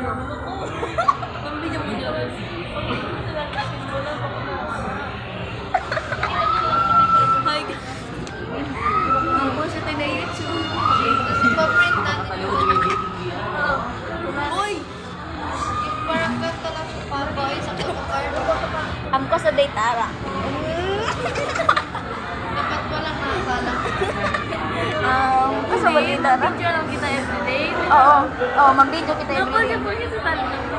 Pambili mo niya. Hi. Ang po siya tayo na YouTube. Pa-print natin. Uy! Parang kanta lang siya pa-boy sa card. Amko sa Daytara. Dapat walang nakakala. Gusto mo Daytara? Video lang kita everyday. Oo. Oo, mag-video kita Napal everyday. niya po siya sa talo na po.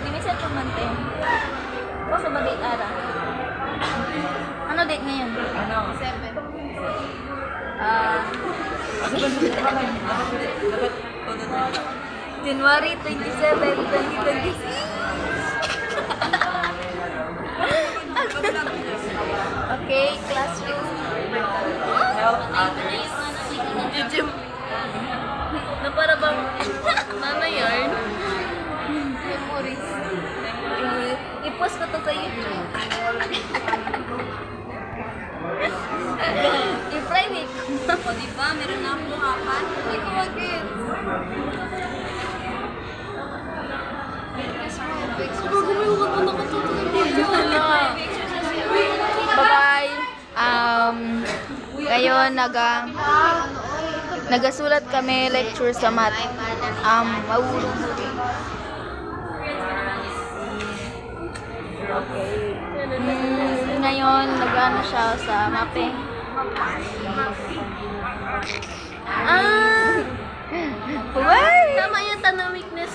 Dinisan ko man te. Gusto mo Daytara? Ano date ngayon? 7. January 27, 2026. Okay, classroom. YouTube. Na para bang Mama Yarn. Memories. I-post ko to sa YouTube. I-private. O diba, meron na akong hapan. Hindi ko mag-get. Fix mo, fix mo. Gumawa ka pa nakatutok ng video. Bye-bye. Ngayon, nagasulat kami lecture sa math. Mahulog. Okay. Ngayon, nag-ano siya sa mapping. Ah! Why? Tama yung tanong weakness